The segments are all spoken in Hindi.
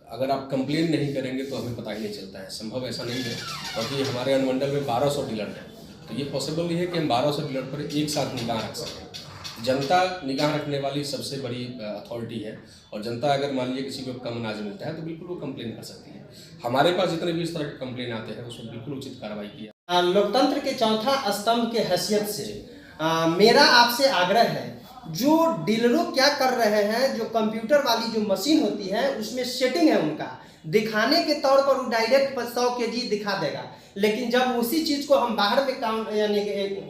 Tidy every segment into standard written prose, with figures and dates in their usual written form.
अगर आप कंप्लेन नहीं करेंगे तो हमें पता ही नहीं चलता है, संभव ऐसा नहीं है। क्योंकि हमारे अनुमंडल में 1200 डीलर हैं, तो ये पॉसिबल नहीं है कि हम 1200 डीलर पर एक साथ निगाह रख सकें। जनता निगाह रखने वाली सबसे बड़ी अथॉरिटी है, और जनता अगर मान लीजिए किसी को कम अनाज मिलता है तो बिल्कुल वो कंप्लेन कर सकती है। हमारे पास जितने भी इस तरह के कंप्लेन आते हैं उसमें बिल्कुल उचित कार्रवाई की है। लोकतंत्र के चौथा स्तंभ के हैसियत से मेरा आपसे आग्रह है, जो डीलरों क्या कर रहे हैं, जो कंप्यूटर वाली जो मशीन होती है उसमें सेटिंग है उनका, दिखाने के तौर पर वो डायरेक्ट 100 केजी दिखा देगा, लेकिन जब उसी चीज को हम बाहर में काम यानी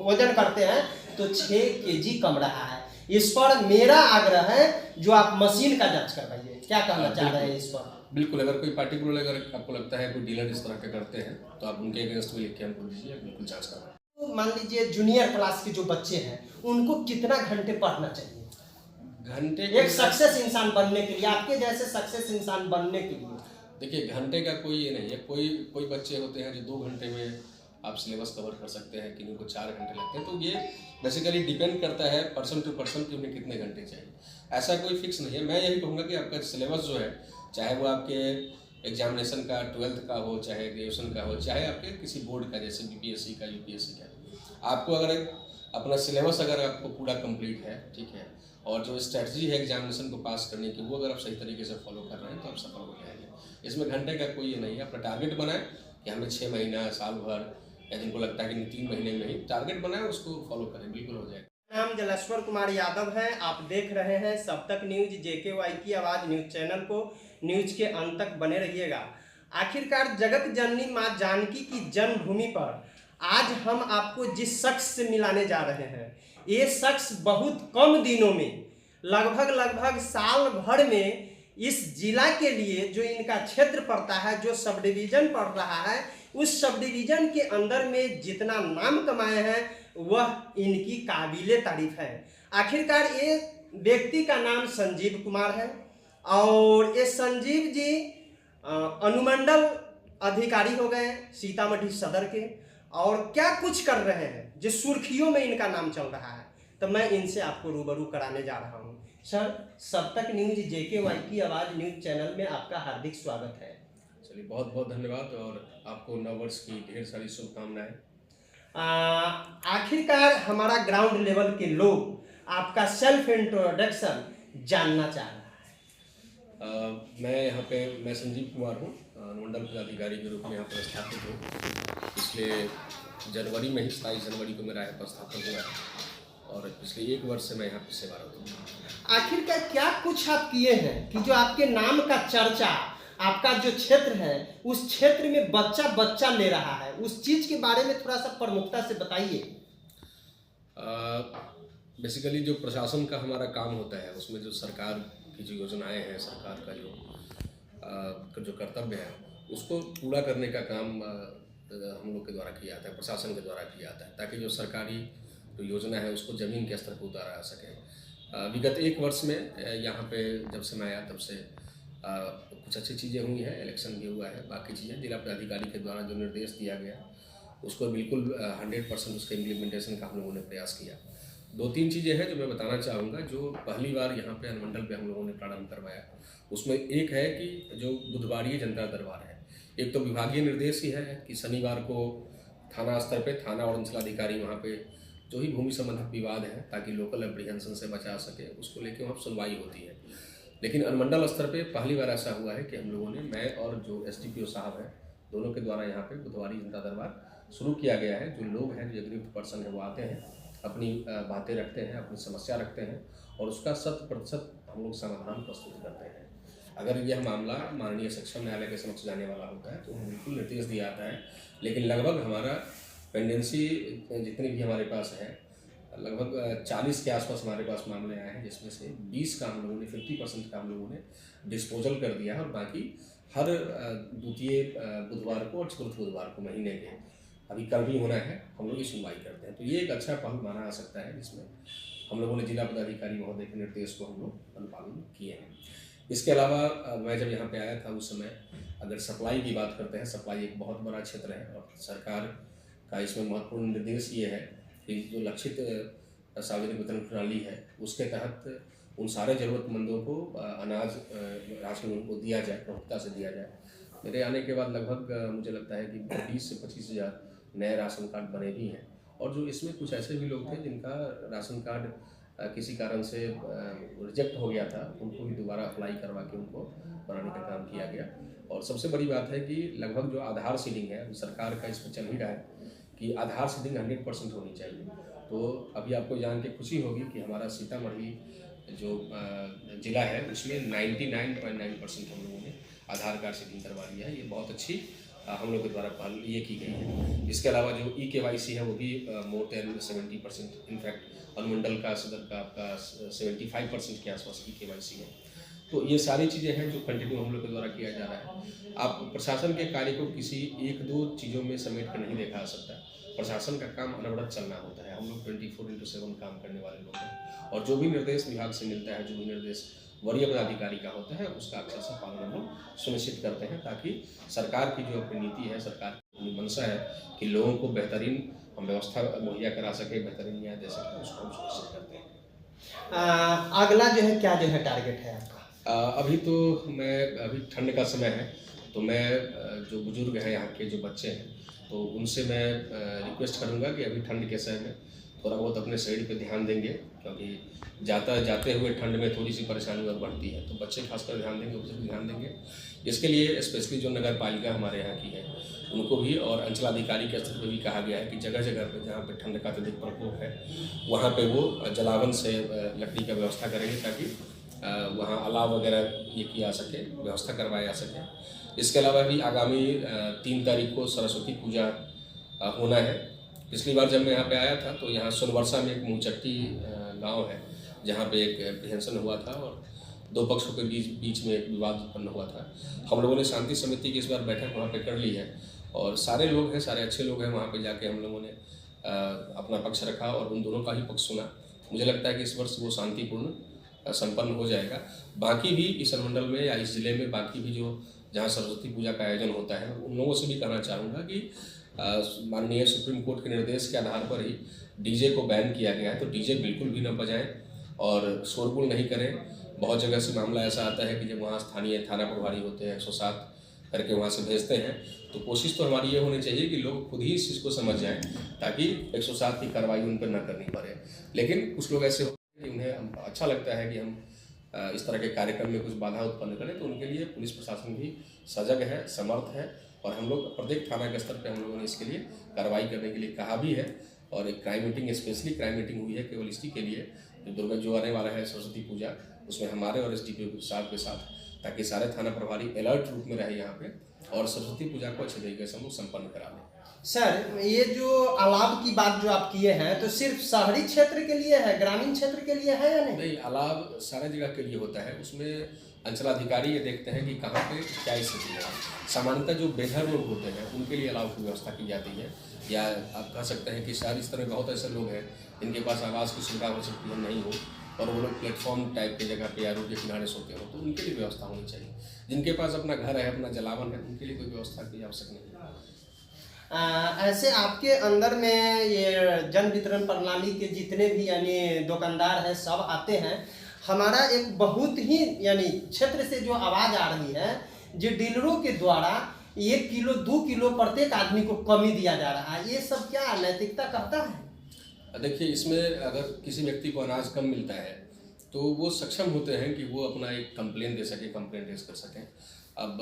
वजन करते हैं तो 6 केजी कम रहा है। इस पर मेरा आग्रह है, जो आप मशीन का जांच करवाइए। क्या कहना चाह रहे हैं इस पर? बिल्कुल, अगर कोई पार्टिकुलर अगर आपको लगता है कोई डीलर इस तरह के करते हैं तो आप उनके अगेंस्ट में लिख के हमको दीजिए, बिल्कुल जांच करवाएं। तो मान लीजिए जूनियर क्लास के जो बच्चे हैं उनको कितना घंटे पढ़ना चाहिए घंटे एक सक्सेस इंसान बनने के लिए, आपके जैसे सक्सेस इंसान बनने के लिए? देखिए, घंटे का कोई ये नहीं है। कोई बच्चे होते हैं जो 2 घंटे में आप सिलेबस कवर कर सकते हैं, किन्हीं को 4 घंटे लगते हैं। तो ये बेसिकली डिपेंड करता है पर्सन टू पर्सन कि उन्हें कितने घंटे चाहिए। ऐसा कोई फिक्स नहीं है। मैं यही कहूँगा कि आपका सिलेबस जो है, चाहे वो आपके एग्जामिनेशन का 12th का हो, चाहे ग्रेजुएशन का हो, चाहे आपके किसी बोर्ड का जैसे बीपीएससी का, यूपीएससी का, आपको अगर अपना सिलेबस अगर आपको पूरा कंप्लीट है, ठीक है, और जो स्ट्रेटजी है एग्जामिनेशन को पास करने की वो अगर आप सही तरीके से फॉलो कर रहे हैं तो आप सफल हो जाएंगे। इसमें घंटे का कोई ये नहीं है। अपना टारगेट बनाएं कि हमें 6 महीना, साल भर, या जिनको लगता है कि 3 महीने में ही टारगेट बनाएं, उसको फॉलो करें, बिल्कुल हो जाएगा। नाम जलेश्वर कुमार यादव है। आप देख रहे हैं सब तक न्यूज, JKY की आवाज़ न्यूज चैनल को। न्यूज के अंत तक बने रहिएगा। आखिरकार जगत जननी माँ जानकी की जन्मभूमि पर आज हम आपको जिस शख्स से मिलाने जा रहे हैं, ये शख्स बहुत कम दिनों में, लगभग साल भर में, इस जिला के लिए जो इनका क्षेत्र पड़ता है, जो सब डिवीजन पड़ रहा है, उस सब डिवीजन के अंदर में जितना नाम कमाए हैं वह इनकी काबिले तारीफ है। आखिरकार ये व्यक्ति का नाम संजीव कुमार है, और ये संजीव जी अनुमंडल अधिकारी हो गए सीतामढ़ी सदर के, और क्या कुछ कर रहे हैं जो सुर्खियों में इनका नाम चल रहा है। तो मैं इनसे आपको रूबरू कराने जा रहा हूँ। सर, सब तक न्यूज JKY की आवाज़ न्यूज चैनल में आपका हार्दिक स्वागत है। चलिए, बहुत बहुत धन्यवाद, और आपको नववर्ष की ढेर सारी शुभकामनाएं। आखिरकार हमारा ग्राउंड लेवल के लोग आपका सेल्फ इंट्रोडक्शन जानना चाह रहा है। मैं संजीव कुमार हूँ, अनुमंडल पदाधिकारी के रूप में यहाँ पर स्थापित हूँ। पिछले जनवरी में ही 27 जनवरी को मेरा यहाँ पर स्थापन हुआ है, और पिछले 1 वर्ष से मैं यहाँ पर सेवारत हूँ। आखिरकार क्या कुछ आप किए हैं कि जो आपके नाम का चर्चा, आपका जो क्षेत्र है उस क्षेत्र में बच्चा ले रहा है, उस चीज के बारे में थोड़ा सा प्रमुखता से बताइए। बेसिकली जो प्रशासन का हमारा काम होता है, उसमें जो सरकार की जो योजनाएं हैं, सरकार का जो कर्तव्य है, उसको पूरा करने का काम हम लोग के द्वारा किया जाता है, प्रशासन के द्वारा किया जाता है, ताकि जो सरकारी जो योजना है उसको ज़मीन के स्तर पर उतारा जा सके। विगत 1 वर्ष में यहाँ पे जब से मैं आया तब से कुछ अच्छी चीज़ें हुई हैं, इलेक्शन भी हुआ है, बाकी चीज़ें जिला पदाधिकारी के द्वारा जो निर्देश दिया गया उसको बिल्कुल 100% उसके इम्प्लीमेंटेशन का हम लोगों ने प्रयास किया। 2-3 चीज़ें हैं जो मैं बताना चाहूँगा, जो पहली बार यहाँ पे अनुमंडल पे हम लोगों ने प्रारंभ करवाया। उसमें एक है कि जो बुधवारीय जनता दरबार है, एक तो विभागीय निर्देश ही है कि शनिवार को थाना स्तर पे थाना और अंचलाधिकारी वहाँ पे जो ही भूमि संबंधित विवाद है, ताकि लोकल एप्रीहेंशन से बचा सके, उसको लेके वहाँ सुनवाई होती है। लेकिन अनुमंडल स्तर पे पहली बार ऐसा हुआ है कि हम लोगों ने, मैं और जो SDPO साहब हैं, दोनों के द्वारा यहाँ पे बुधवारी जनता दरबार शुरू किया गया है। जो लोग हैं, जो एग्रीड पर्सन है, वो आते हैं, अपनी बातें रखते हैं, अपनी समस्या रखते हैं, और उसका 100% हम लोग समाधान प्रस्तुत करते हैं। अगर यह मामला माननीय सक्षम न्यायालय के समक्ष जाने वाला होता है तो बिल्कुल निर्देश दिया जाता है। लेकिन लगभग हमारा पेंडेंसी जितनी भी हमारे पास है, लगभग 40 के आसपास हमारे पास मामले आए हैं, जिसमें से 20 का हम लोगों ने, 50% का हम लोगों ने डिस्पोजल कर दिया है, और बाकी हर द्वितीय बुधवार को और चतुर्थ बुधवार को महीने के, अभी कल भी होना है, हम लोग ये सुनवाई करते हैं। तो ये एक अच्छा पहल माना जा सकता है, जिसमें हम लोगों ने जिला पदाधिकारी महोदय के निर्देश को हम लोग अनुपालन किए हैं। इसके अलावा मैं जब यहाँ पे आया था उस समय, अगर सप्लाई की बात करते हैं, सप्लाई एक बहुत बड़ा क्षेत्र है, और सरकार का इसमें महत्वपूर्ण निर्देश ये है कि जो लक्षित सार्वजनिक वितरण प्रणाली है, उसके तहत उन सारे ज़रूरतमंदों को अनाज राशन उनको दिया जाए, प्रमुखता से दिया जाए। मेरे आने के बाद लगभग मुझे लगता है कि 20 से 25 हज़ार नए राशन कार्ड बने भी हैं, और जो इसमें कुछ ऐसे भी लोग थे जिनका राशन कार्ड किसी कारण से रिजेक्ट हो गया था, उनको भी दोबारा अप्लाई करवा के उनको बनाने का काम किया गया। और सबसे बड़ी बात है कि लगभग जो आधार सीडिंग है, सरकार का इसमें चल ही रहा है कि आधार सीडिंग 100% होनी चाहिए। तो अभी आपको जान के खुशी होगी कि हमारा सीतामढ़ी जो ज़िला है उसमें 99.9% हम लोगों ने आधार कार्ड सीडिंग करवा लिया है। ये बहुत अच्छी हम लोग के द्वारा पहल ये की गई है। इसके अलावा जो EKYC है वो भी मोर देन 70%, इनफैक्ट अनुमंडल का, सदर का आपका 75% के आसपास EKYC है। तो ये सारी चीज़ें हैं जो कंटिन्यू हम लोग के द्वारा किया जा रहा है। आप प्रशासन के कार्य को किसी एक दो चीज़ों में समेट कर नहीं देखा जा सकता। प्रशासन का काम अनवरत चलना होता है। हम लोग 24/7 काम करने वाले लोग हैं, और जो भी निर्देश विभाग से मिलता है, जो भी निर्देश वरीय पदाधिकारी का होता है, उसका अक्षर से पालन हम लोग सुनिश्चित करते हैं, ताकि सरकार की जो अपनी नीति है, सरकार की अपनी मंशा है कि लोगों को बेहतरीन हम व्यवस्था मुहैया करा सके, बेहतरीन न्याय दे सकें, उसको हम सुनिश्चित करते हैं। अगला जो है क्या जो है टारगेट है आपका? अभी तो अभी ठंड का समय है, तो मैं जो बुजुर्ग हैं यहाँ के, जो बच्चे हैं, तो उनसे मैं रिक्वेस्ट करूँगा कि अभी ठंड के समय में थोड़ा बहुत अपने शरीर पे ध्यान देंगे, क्योंकि जाते हुए ठंड में थोड़ी सी परेशानी और बढ़ती है। तो बच्चे खासकर ध्यान देंगे, बुजुर्ग ध्यान देंगे। इसके लिए स्पेशली जो नगर पालिका हमारे यहाँ की है, उनको भी और अंचलाधिकारी के स्तर पर भी कहा गया है कि जगह जगह पर जहाँ पर ठंड का अत्यधिक प्रकोप है, वहाँ पर वो जलावन से लकड़ी का व्यवस्था करेंगे, ताकि वहाँ अलाव वगैरह ये किया जा सके, व्यवस्था करवाया जा सके। इसके अलावा भी आगामी 3 तारीख को सरस्वती पूजा होना है। पिछली बार जब मैं यहाँ पे आया था तो यहाँ सोनवर्षा में एक मुँहचट्टी गांव है, जहाँ पे एक एप्रीहेंशन हुआ था और 2 पक्षों के बीच में एक विवाद उत्पन्न हुआ था। हम लोगों ने शांति समिति की इस बार बैठक वहाँ पे कर ली है, और सारे लोग हैं, सारे अच्छे लोग हैं, वहाँ पे जाके हम लोगों ने अपना पक्ष रखा और उन दोनों का ही पक्ष सुना। मुझे लगता है कि इस वर्ष वो शांतिपूर्ण संपन्न हो जाएगा। बाकी भी इस अनुमंडल में या इस ज़िले में बाकी भी जो जहाँ सरस्वती पूजा का आयोजन होता है, उन लोगों से भी कहना चाहूँगा कि माननीय सुप्रीम कोर्ट के निर्देश के आधार पर ही डीजे को बैन किया गया है, तो डीजे बिल्कुल भी न बजाएं और शोरगुल नहीं करें। बहुत जगह से मामला ऐसा आता है कि जब वहाँ स्थानीय थाना प्रभारी होते हैं, 107 करके वहाँ से भेजते हैं, तो कोशिश तो हमारी ये होनी चाहिए कि लोग खुद ही इस चीज़ को समझ जाएं, ताकि 107 की कार्रवाई उन पर न करनी पड़े। लेकिन कुछ लोग ऐसे होते हैं कि उन्हें अच्छा लगता है कि हम इस तरह के कार्यक्रम में कुछ बाधा उत्पन्न करें, तो उनके लिए पुलिस प्रशासन भी सजग है, समर्थ है, और हम लोग प्रत्येक थाना के स्तर पर हम लोगों ने इसके लिए कार्रवाई करने के लिए कहा भी है। और एक crime meeting, specially crime meeting हुई है केवल इसी के लिए, जो आने वाला है सरस्वती पूजा, उसमें हमारे और SDPO साहब के साथ, ताकि सारे थाना प्रभारी अलर्ट रूप में रहे यहाँ पे और सरस्वती पूजा को अच्छे तरीके से हम लोग संपन्न करा लें। सर, ये जो अलाव की बात जो आप किए हैं, तो सिर्फ शहरी क्षेत्र के लिए है, ग्रामीण क्षेत्र के लिए है या नहीं? नहीं, अलाव सारे जगह के लिए होता है। उसमें अंचलाधिकारी ये देखते हैं कि कहाँ पे क्या स्थिति है। सामान्यतः जो बेघर लोग होते हैं उनके लिए अलाव की व्यवस्था की जाती है, या आप कह सकते हैं कि शहरी स्तर में बहुत ऐसे लोग हैं जिनके पास आवास की सुविधा हो सकती है, नहीं हो, और वो लोग प्लेटफॉर्म टाइप की जगह पे या रोड के किनारे सोते हो, तो उनके लिए व्यवस्था होनी चाहिए। जिनके पास अपना घर है, अपना जलावन है, उनके लिए कोई व्यवस्था की आवश्यक नहीं है। ऐसे आपके अंदर में ये जन वितरण प्रणाली के जितने भी यानी दुकानदार हैं, सब आते हैं। हमारा एक बहुत ही यानी क्षेत्र से जो आवाज़ आ रही है, जो डीलरों के द्वारा 1 किलो 2 किलो प्रत्येक आदमी को कमी दिया जा रहा है, ये सब क्या नैतिकता करता है? देखिए, इसमें अगर किसी व्यक्ति को अनाज कम मिलता है तो वो सक्षम होते हैं कि वो अपना एक कंप्लेन दे सके, कंप्लेन रेज कर सकें। अब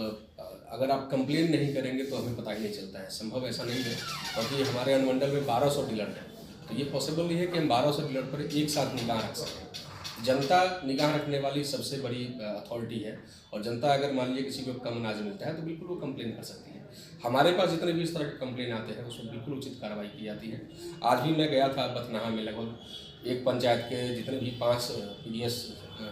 अगर आप कंप्लेन नहीं करेंगे तो हमें पता ही नहीं चलता है, संभव ऐसा नहीं है, क्योंकि हमारे अनुमंडल में 1200 डीलर हैं, तो ये पॉसिबल नहीं है कि हम 1200 डीलर पर एक साथ निगाह रख सकें। जनता निगाह रखने वाली सबसे बड़ी अथॉरिटी है, और जनता अगर मान लीजिए किसी को कम अनाज मिलता है तो बिल्कुल वो कंप्लेन कर सकती है। हमारे पास जितने भी इस तरह के कंप्लेन आते हैं उसमें बिल्कुल उचित कार्रवाई की जाती है। आज भी मैं गया था बथनाहा में, लगभग एक पंचायत के जितने भी 5 PDS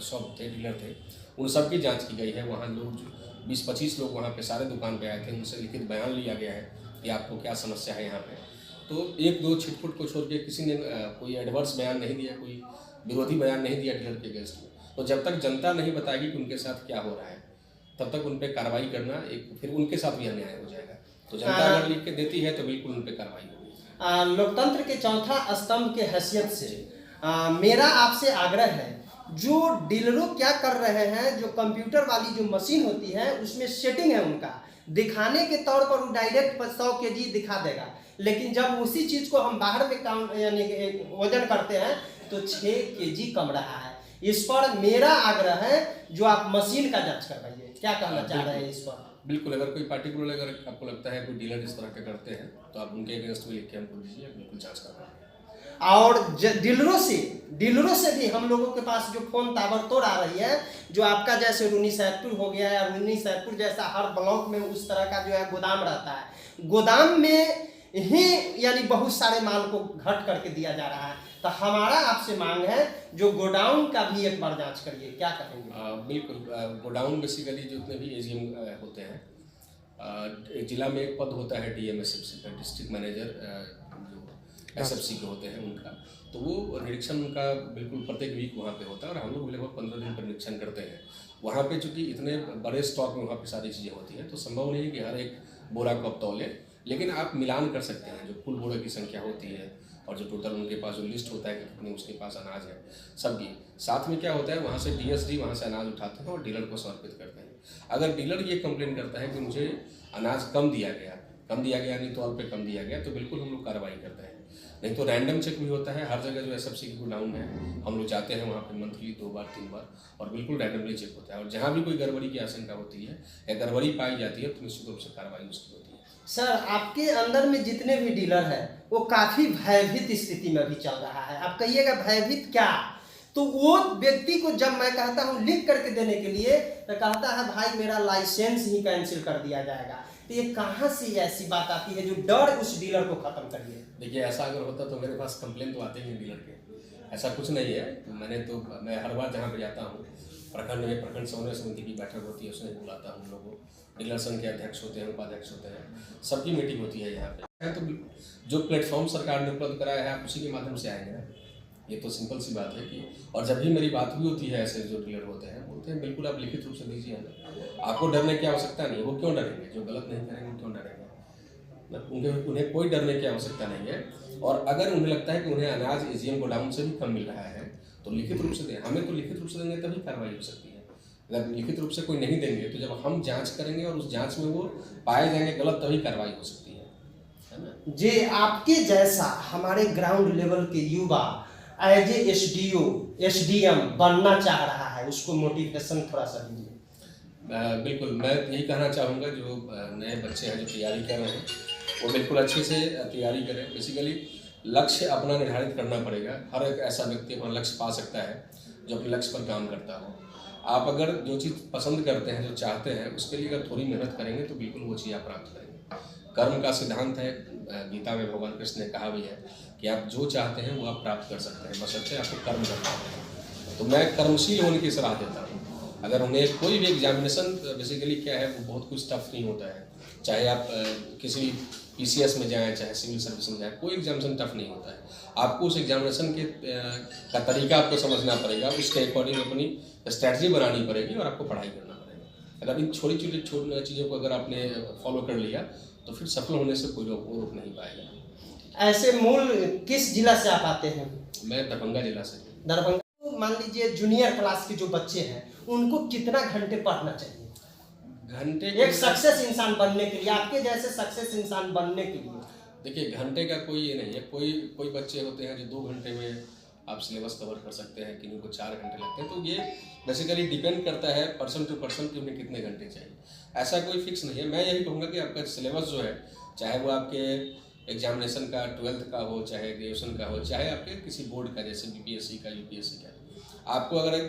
शॉप थे, डीलर थे, उन सब की जाँच की गई है। वहाँ लोग 20-25 लोग वहाँ पे सारे दुकान पे आए थे, उनसे लिखित बयान लिया गया है कि आपको क्या समस्या है यहाँ पे। तो 1-2 छिटपुट को छोड़ के किसी ने कोई एडवर्स बयान नहीं दिया, कोई विरोधी बयान नहीं दिया डीलर के अगेंस्ट में। तो जब तक जनता नहीं बताएगी कि उनके साथ क्या हो रहा है, तब तक उन पर कार्रवाई करना फिर उनके साथ भी अन्याय हो जाएगा। तो जनता अगर लिख के देती है तो बिल्कुल उन पर कार्रवाई होगी। लोकतंत्र के चौथा स्तंभ के हैसियत से मेरा आपसे आग्रह है, जो डीलरों क्या कर रहे हैं, जो कंप्यूटर वाली जो मशीन होती है उसमें सेटिंग है उनका, दिखाने के तौर पर वो डायरेक्ट 100 केजी दिखा देगा, लेकिन जब उसी चीज को हम बाहर में काउंट यानी वजन करते हैं तो 6 केजी कम रहा है। इस पर मेरा आग्रह है जो आप मशीन का जांच करवाइए। क्या कहना चाह रहे हैं इस पर? बिल्कुल, अगर कोई पार्टिकुलर अगर आपको लगता है कोई डीलर इस तरह के करते हैं तो आप उनके अगेंस्ट में लिख के हमको दीजिए, बिल्कुल जांच करवाएंगे। और डीलरों से भी हम लोगों के पास जो फोन ताबड़तोड़ आ रही है, जो आपका जैसे रूनी सैदपुर हो गया या रूनी सैदपुर जैसा हर ब्लॉक में उस तरह का जो है गोदाम रहता है, गोदाम में ही यानी बहुत सारे माल को घट करके दिया जा रहा है। तो हमारा आपसे मांग है जो गोडाउन का भी एक बार जांच करिए। क्या कहेंगे? बिल्कुल, गोडाउन बेसिकली जितने भी एजीएम होते हैं, जिला में एक पद होता है डीएमएसएफसी का, डिस्ट्रिक्ट मैनेजर, जो एसएफसी के होते हैं उनका, तो वो निरीक्षण उनका बिल्कुल प्रत्येक वीक वहाँ पे होता है और हम लोग लगभग 15 दिन पर निरीक्षण करते हैं वहाँ पे। चूँकि इतने बड़े स्टॉक में वहाँ पे सारी चीज़ें होती हैं तो संभव नहीं है कि हर एक बोरा को आप तौलें, लेकिन आप मिलान कर सकते हैं जो कुल बोरे की संख्या होती है और जो टोटल उनके पास जो लिस्ट होता है कि कितने उसके पास अनाज है सबकी। साथ में क्या होता है, वहाँ से डीएसडी वहाँ से अनाज उठाते हैं और डीलर को समर्पित करते हैं। अगर डीलर ये कंप्लेन करता है कि मुझे अनाज कम दिया गया नहीं तौल पे कम दिया गया, तो बिल्कुल हम लोग कार्रवाई करते हैं। नहीं तो रैंडम चेक भी होता है हर जगह, जो एसएफसी की गोडाउन है हम लोग जाते हैं वहाँ पे मंथली 2 बार 3 बार और बिल्कुल रैंडमली चेक होता है। और जहाँ भी कोई गड़बड़ी की आशंका होती है या गड़बड़ी पाई जाती है तो निश्चित रूप से कार्रवाई उसकी होती है। सर, आपके अंदर में जितने भी डीलर हैं वो काफी भयभीत स्थिति में भी चल रहा है। आप कहिएगा भयभीत क्या? तो वो व्यक्ति को जब मैं कहता हूँ लिख करके देने के लिए तो कहता है भाई मेरा लाइसेंस ही कैंसिल कर दिया जाएगा। तो ये कहाँ से ऐसी बात आती है जो डर उस डीलर को खत्म करिए? देखिए, ऐसा अगर होता तो मेरे पास कंप्लेन तो आते ही डीलर के, ऐसा कुछ नहीं है। मैं हर बार जहाँ पे जाता हूँ प्रखंड में प्रखंड समन्वय समिति की बैठक होती है, उसमें बुलाता हूँ लोगों को, डीलर संघ के अध्यक्ष होते हैं, उपाध्यक्ष होते हैं, सबकी मीटिंग होती है यहाँ पे। तो जो प्लेटफॉर्म सरकार ने उपलब्ध कराया है आप उसी के माध्यम से आएंगे ना, ये तो सिंपल सी बात है कि। और जब भी मेरी बात भी होती है ऐसे जो डीलर होते हैं बोलते हैं बिल्कुल आप लिखित रूप से दीजिए हमें, आपको डरने की आवश्यकता नहीं है। वो क्यों डरेंगे? जो गलत नहीं करेंगे क्यों डरेंगे? उन्हें कोई डरने की आवश्यकता नहीं है। और अगर उन्हें लगता है कि उन्हें अनाज एजीएम गोडाउन से भी कम मिल रहा है तो लिखित रूप से दें। हमें तो लिखित रूप से देंगे तभी कार्रवाई हो सकती है। अगर लिखित रूप से कोई नहीं देंगे तो जब हम जांच करेंगे और उस जांच में वो पाए जाएंगे गलत, तभी कार्रवाई हो सकती है ना। जी, आपके जैसा हमारे ग्राउंड लेवल के युवा एज ए एसडीओ एसडीएम बनना चाह रहा है, उसको मोटिवेशन थोड़ा सा दीजिए। बिल्कुल, मैं यही कहना चाहूँगा जो नए बच्चे हैं जो तैयारी कर रहे हैं वो बिल्कुल अच्छे से तैयारी करें। बेसिकली लक्ष्य अपना निर्धारित करना पड़ेगा। हर एक ऐसा व्यक्ति अपना लक्ष्य पा सकता है जो अपने लक्ष्य पर काम करता हो। आप अगर जो चीज़ पसंद करते हैं, जो चाहते हैं, उसके लिए अगर थोड़ी मेहनत करेंगे तो बिल्कुल वो चीज़ आप प्राप्त करेंगे। कर्म का सिद्धांत है, गीता में भगवान कृष्ण ने कहा भी है कि आप जो चाहते हैं वो आप प्राप्त कर सकते हैं, बशर्ते आपको कर्म करना है। तो मैं कर्मशील होने की सलाह देता हूँ। अगर उन्हें कोई भी एग्जामिनेशन, बेसिकली क्या है, वो बहुत कुछ टफ नहीं होता है। चाहे आप किसी पीसीएस में जाएं, चाहे सिविल सर्विस में जाएं, कोई एग्जामिनेशन टफ नहीं होता है। आपको उस एग्जामिनेशन का तरीका आपको समझना पड़ेगा, उसके अकॉर्डिंग अपनी स्ट्रैटेजी बनानी पड़ेगी और आपको पढ़ाई करना पड़ेगा। अगर इन छोटी चीज़ों को अगर आपने फॉलो कर लिया तो फिर सफल होने से कोई रोक नहीं पाएगा। ऐसे मूल किस जिला से आप आते हैं? मैं दरभंगा जिला से। दरभंगा। मान लीजिए जूनियर क्लास के जो बच्चे हैं उनको कितना घंटे पढ़ना चाहिए घंटे एक सक्सेस इंसान बनने के लिए, आपके जैसे सक्सेस इंसान बनने के लिए? देखिए, घंटे का कोई ये नहीं है। कोई बच्चे होते हैं जो 2 घंटे में आप सिलेबस कवर कर सकते हैं, किन्हीं को 4 घंटे लगते हैं। तो ये बेसिकली डिपेंड करता है पर्सन टू पर्सन कि उन्हें कितने घंटे चाहिए। ऐसा कोई फिक्स नहीं है। मैं यही कहूँगा कि आपका सिलेबस जो है, चाहे वो आपके एग्जामिनेशन का 12th का हो, चाहे ग्रेजुएशन का हो, चाहे आपके किसी बोर्ड का जैसे बीपीएससी का, यूपीएससी का, आपको अगर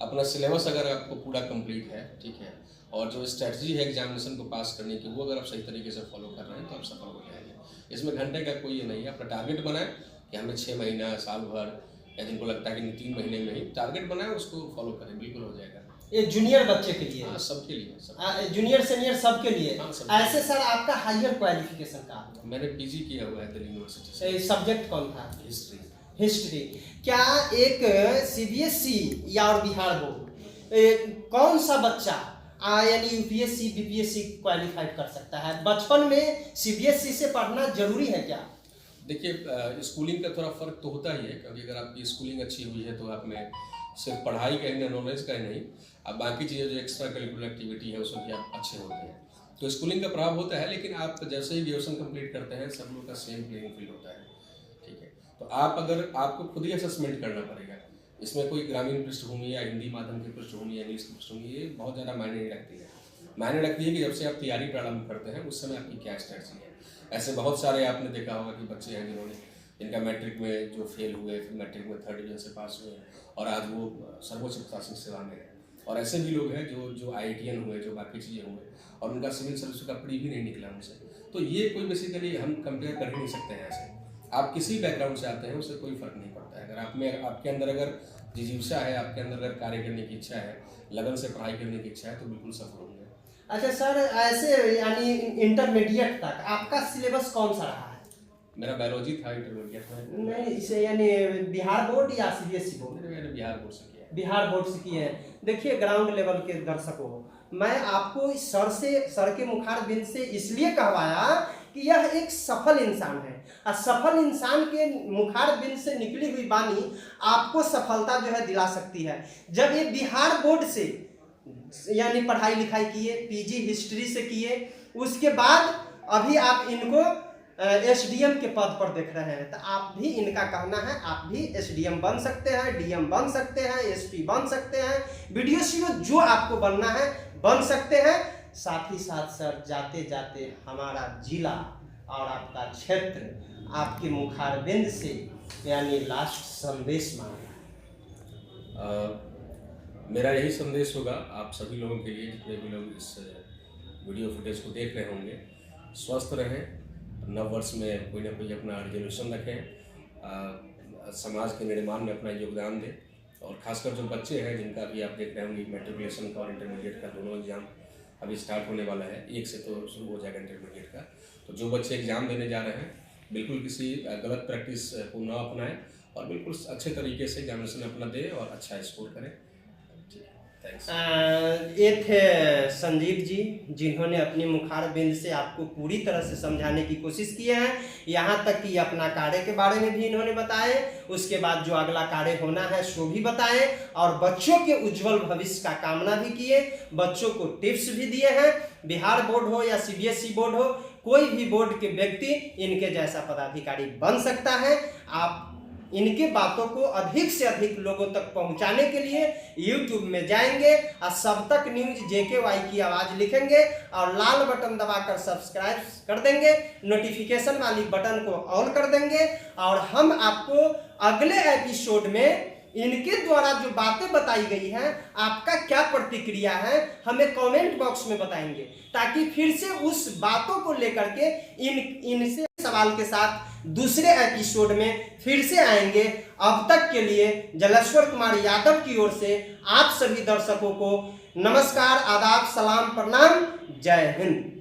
अपना सिलेबस अगर आपको पूरा कंप्लीट है, ठीक है, और जो स्ट्रेटजी है एग्जामिनेशन को पास करने की वो अगर आप सही तरीके से फॉलो कर रहे हैं तो आप सफल हो जाएंगे। इसमें घंटे का कोई ये नहीं है। अपना टारगेट बनाएं कि हमें 6 महीना, साल भर, या जिनको लगता है कि 3 महीने में ही टारगेट बनाएं, उसको फॉलो करें, बिल्कुल हो जाएगा। ये जूनियर बच्चे के लिए? हाँ, सबके लिए, जूनियर सीनियर सबके लिए। हाँ, सब। ऐसे सर आपका हायर क्वालिफिकेशन का? मैंने पीजी किया हुआ है दिल्ली यूनिवर्सिटी से। सब्जेक्ट कौन था? हिस्ट्री। क्या एक सीबीएसई या और बिहार बोर्ड कौन सा बच्चा यानी यूपीएससी बीपीएससी क्वालिफाइड कर सकता है? बचपन में सीबीएसई से पढ़ना जरूरी है क्या? देखिए, स्कूलिंग का थोड़ा फर्क तो होता ही है, क्योंकि अगर आपकी स्कूलिंग अच्छी हुई है तो आप में सिर्फ पढ़ाई का ही, नॉलेज का ही नहीं, अब बाकी चीज़ें जो एक्स्ट्रा करिकुलर एक्टिविटी है उसमें भी आप अच्छे होते हैं। तो स्कूलिंग का प्रभाव होता है, लेकिन आप जैसे ही ग्रेजुएशन कंप्लीट करते हैं सब लोग का सेम प्लेइंग फील्ड होता है, ठीक है। तो आप अगर आपको खुद ही असेसमेंट करना पड़ेगा, इसमें कोई ग्रामीण पृष्ठभूमि या हिंदी माध्यम की पृष्ठभूमि या इंग्लिश की पृष्ठभूमि ये बहुत ज़्यादा मायने नहीं रखती है। मायने रखती है कि जब से आप तैयारी प्रारंभ करते हैं उस समय आपकी क्या स्ट्रेटजी है। ऐसे बहुत सारे आपने देखा होगा कि बच्चे हैं जिनका मैट्रिक में जो फेल हुए, फिर मैट्रिक में 3rd डिवीजन से पास हुए और आज वो सर्वोच्च प्रशासनिक सेवा में है। और ऐसे भी लोग हैं जो IITN हुए, जो बाकी चीज़ें हुए और उनका सिविल सर्विस का प्री भी नहीं निकला उनसे। तो ये कोई बेसिकली हम कंपेयर कर ही नहीं सकते हैं ऐसे। आप किसी बैकग्राउंड से आते हैं उससे कोई फर्क नहीं पड़ता है। अगर आपके अंदर अगर जिज्ञासा है, आपके अंदर अगर कार्य करने की इच्छा है, लगन से पढ़ाई करने की इच्छा है तो बिल्कुल सफल होंगे। अच्छा सर, ऐसे यानी इंटरमीडिएट तक आपका सिलेबस कौन सा रहा है? मेरा बायोलॉजी था इंटरमीडिएट में। नहीं, इसे यानी बिहार बोर्ड या CBSE बोर्ड? मैंने बिहार बोर्ड से किया। बिहार बोर्ड से किए हैं। देखिए ग्राउंड लेवल के दर्शकों, मैं आपको सर के मुखार बिंद से इसलिए कहवाया कि यह एक सफल इंसान है और सफल इंसान के मुखार बिंद से निकली हुई वाणी आपको सफलता जो है दिला सकती है। जब ये बिहार बोर्ड से यानी पढ़ाई लिखाई किए, PG हिस्ट्री से किए, उसके बाद अभी आप इनको SDM के पद पर देख रहे हैं, तो आप भी, इनका कहना है आप भी SDM बन सकते हैं, DM बन सकते हैं, SP बन सकते हैं, BDO जो आपको बनना है बन सकते हैं। साथ ही साथ सर जाते जाते हमारा जिला और आपका क्षेत्र आपके मुखारबिंद से यानी लास्ट संदेश मांगे। मेरा यही संदेश होगा आप सभी लोगों के लिए, जितने भी लोग इस वीडियो फुटेज को देख रहे होंगे, स्वस्थ रहें, नव वर्ष में कोई ना कोई अपना रिजोल्यूशन रखें, समाज के निर्माण में अपना योगदान दें। और खासकर जो बच्चे हैं जिनका भी आप देख रहे होंगे मैट्रिकुलेशन का और इंटरमीडिएट का दोनों एग्जाम अभी स्टार्ट होने वाला है, 1 से तो शुरू हो जाएगा इंटरमीडिएट का। तो जो बच्चे एग्जाम देने जा रहे हैं बिल्कुल किसी गलत प्रैक्टिस को न अपनाएं और बिल्कुल अच्छे तरीके से एग्जामिनेशन अपना दें और अच्छा स्कोर करें। ये थे संजीव जी, जिन्होंने अपनी मुखारबिंद से आपको पूरी तरह से समझाने की कोशिश की है। यहाँ तक कि अपना कार्य के बारे में भी इन्होंने बताए, उसके बाद जो अगला कार्य होना है सो भी बताए और बच्चों के उज्जवल भविष्य का कामना भी किए, बच्चों को टिप्स भी दिए हैं। बिहार बोर्ड हो या CBSE बोर्ड हो, कोई भी बोर्ड के व्यक्ति इनके जैसा पदाधिकारी बन सकता है। आप इनके बातों को अधिक से अधिक लोगों तक पहुंचाने के लिए YouTube में जाएंगे और सब तक न्यूज JKY की आवाज लिखेंगे और लाल बटन दबाकर सब्सक्राइब कर देंगे, नोटिफिकेशन वाली बटन को ऑन कर देंगे और हम आपको अगले एपिसोड में इनके द्वारा जो बातें बताई गई हैं आपका क्या प्रतिक्रिया है हमें कमेंट बॉक्स में बताएंगे, ताकि फिर से उस बातों को लेकर के इनसे सवाल के साथ दूसरे एपिसोड में फिर से आएंगे। अब तक के लिए जलेश्वर कुमार यादव की ओर से आप सभी दर्शकों को नमस्कार, आदाब, सलाम, प्रणाम, जय हिंद।